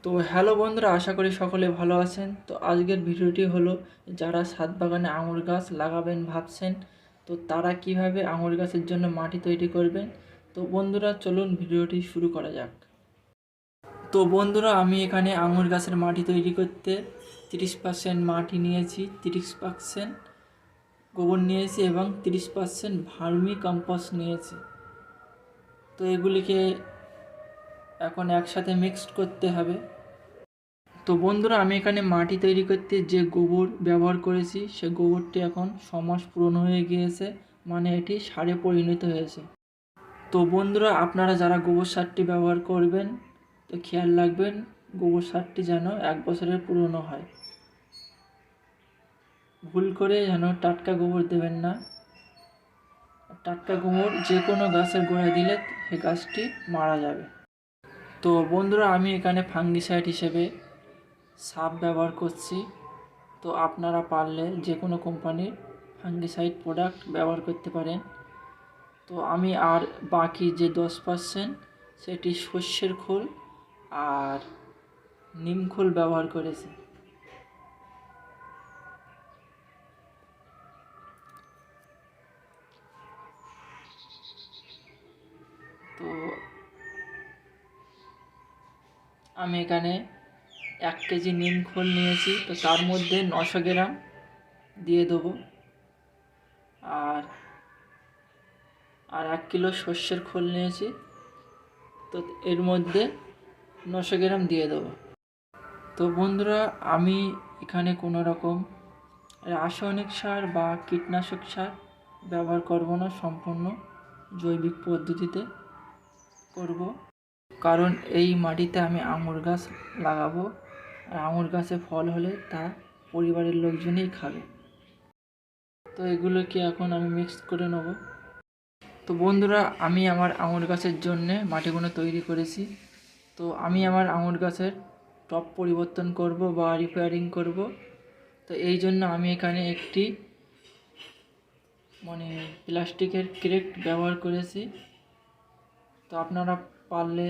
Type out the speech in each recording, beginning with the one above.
তো হ্যালো বন্ধুরা, আশা করি সকলে ভালো আছেন। তো আজকের ভিডিওটি হলো, যারা ছাদ বাগানে আঙুর গাছ লাগাবেন ভাবছেন, তো তারা কিভাবে আঙুর গাছের জন্য মাটি তৈরি করবেন। তো বন্ধুরা চলুন ভিডিওটি শুরু করা যাক। তো বন্ধুরা, আমি এখানে আঙুর গাছের মাটি তৈরি করতে 30% মাটি নিয়েছি, 30% গোবর নিয়েছি এবং 30% ভার্মি কম্পোস্ট নিয়েছি। তো এগুলিকে এখন একসাথে মিক্সড করতে হবে। তো বন্ধুরা, আমি এখানে মাটি তৈরি করতে যে গোবর ব্যবহার করেছি সে গোবরটি এখন 6 মাস পুরনো হয়ে গিয়েছে, মানে এটি সারে পরিণত হয়েছে। তো বন্ধুরা, আপনারা যারা গোবর সারটি ব্যবহার করবেন তো খেয়াল রাখবেন গোবর সারটি যেন 1 বছরের পুরনো হয়। ভুল করে যেন টাটকা গোবর দেবেন না। টাটকা গোবর যে কোনো গাছের গোড়ায় দিলে সে গাছটি মারা যাবে। তো বন্ধুরা, আমি এখানে ফাঙ্গিসাইড হিসেবে সাপ ব্যবহার করছি। তো আপনারা পারলে যে কোনো কোম্পানির ফাঙ্গিসাইড প্রোডাক্ট ব্যবহার করতে পারেন। তো আমি আর বাকি যে 10% সেটি সর্ষের খোল আর নিম খোল ব্যবহার করেছি। তো আমি এখানে 1 কেজি নিম খোল নিয়েছি, তো তার মধ্যে 900 গ্রাম দিয়ে দেবো। আর আর 1 কিলো সর্ষের খোল নিয়েছি, তো এর মধ্যে 900 গ্রাম দিয়ে দেবো। তো বন্ধুরা, আমি এখানে কোনো রকম রাসায়নিক সার বা কীটনাশক সার ব্যবহার করব না, সম্পূর্ণ জৈবিক পদ্ধতিতে করব। কারণ এই মাটিতে আমি আঙুর গাছ লাগাবো, আর আঙুর গাছে ফল হলে তা পরিবারের লোকজনই খাবে। তো এগুলোকে এখন আমি মিক্স করে নেব। তো বন্ধুরা, আমি আমার আঙুর গাছের জন্যে মাটিগুলো তৈরি করেছি। তো আমি আমার আঙুর গাছের টব পরিবর্তন করব বা রিপেয়ারিং করব। তো এই জন্য আমি এখানে একটি প্লাস্টিকের ক্রেট ব্যবহার করেছি। তো আপনারা পারলে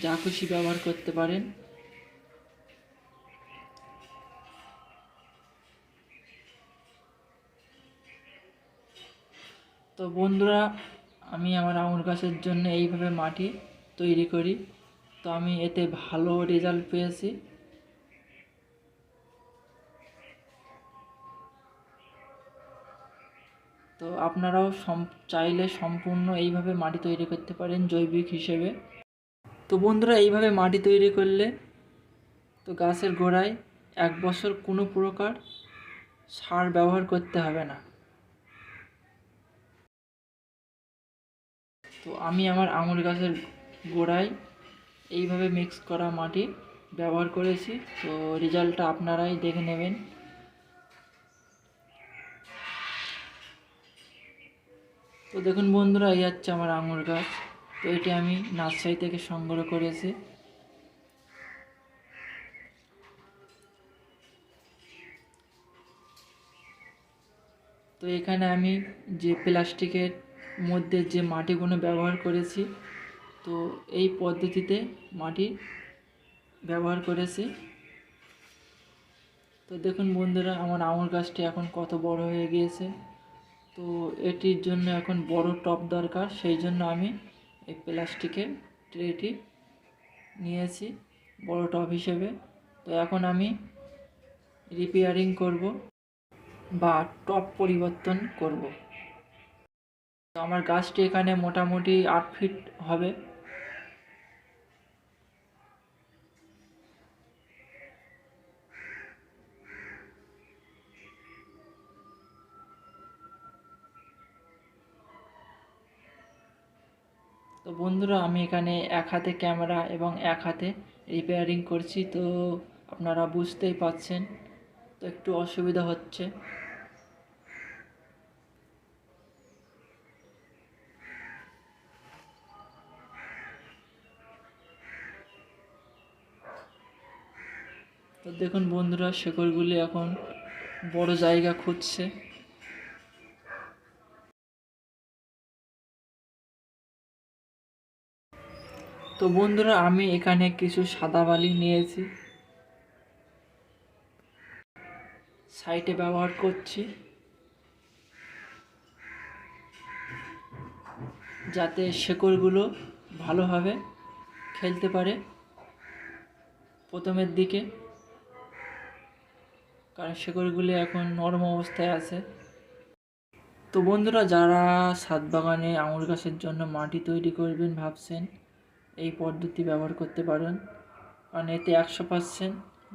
যা খুশি ব্যবহার করতে পারেন। তো বন্ধুরা, আমি আমার আঙুর গাছের জন্য এইভাবে মাটি তৈরি করি। তো আমি এতে ভালো রেজাল্ট পেয়েছি। তো আপনারাও চাইলে সম্পূর্ণ এইভাবে মাটি তৈরি করতে পারেন জৈবিক হিসেবে। তো বন্ধুরা, এইভাবে মাটি তৈরি করলে তো গাছের গোড়ায় 1 বছর কোনো প্রকার সার ব্যবহার করতে হবে না। তো আমি আমার আঙুর গাছের গোড়ায় এইভাবে মিক্স করা মাটি ব্যবহার করেছি। তো রেজাল্টটা আপনারাই দেখে নেবেন। তো দেখুন বন্ধুরা, এই হচ্ছে আমার আঙুর গাছ। তো এটি আমি নার্সারি থেকে সংগ্রহ করেছি। তো এখানে আমি যে প্লাস্টিকের মধ্যে যে মাটিগুলো ব্যবহার করেছি, তো এই পদ্ধতিতে মাটি ব্যবহার করেছি। তো দেখুন বন্ধুরা, আমার আঙুর গাছটি এখন কত বড় হয়ে গিয়েছে। তো এটির জন্য এখন বড় টব দরকার, সেই জন্য আমি এই প্লাস্টিকের ট্রেটি নিয়েছি বড় টব হিসেবে। তো এখন আমি রিপেয়ারিং করব বা টব পরিবর্তন করব। তো আমার গাছটি এখানে মোটামুটি 8 ফিট হবে। তো বন্ধুরা, আমি এখানে এক হাতে ক্যামেরা এবং এক হাতে রিপেয়ারিং করছি। তো আপনারা বুঝতেই পাচ্ছেন, তো একটু অসুবিধা হচ্ছে। তো দেখুন বন্ধুরা, শেকড়গুলি এখন বড় জায়গা খুঁজছে। তো বন্ধুরা, আমি এখানে কিছু সাদা বালি নিয়েছি, সাইডে ব্যবহার করছি যাতে শেকড়গুলো ভালোভাবে খেলতে পারে প্রথমের দিকে, কারণ শেকড়গুলি এখন নরম অবস্থায় আছে। তো বন্ধুরা, যারা ছাদ বাগানে আঙুর গাছের জন্য মাটি তৈরি করবেন ভাবছেন, এই পদ্ধতি ব্যবহার করতে পারেন, কারণ এতে 100%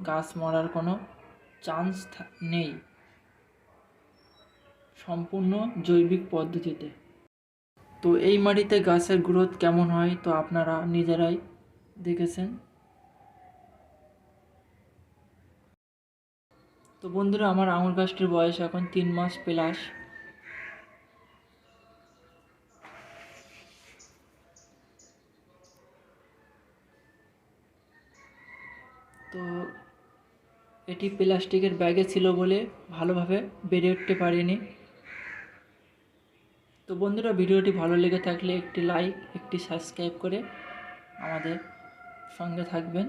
গাছ মরার কোনো চান্স নেই, সম্পূর্ণ জৈবিক পদ্ধতিতে। তো এই মাটিতে গাছের গ্রোথ কেমন হয় তো আপনারা নিজেরাই দেখেছেন। তো বন্ধুরা, আমার আঙুর গাছটির বয়স এখন 3 মাস প্লাস। তো এটি প্লাস্টিকের ব্যাগে ছিল বলে ভালোভাবে বেড়ে উঠতে পারিনি। তো বন্ধুরা, ভিডিওটি ভালো লেগে থাকলে একটি লাইক, একটি সাবস্ক্রাইব করে আমাদের সঙ্গে থাকবেন।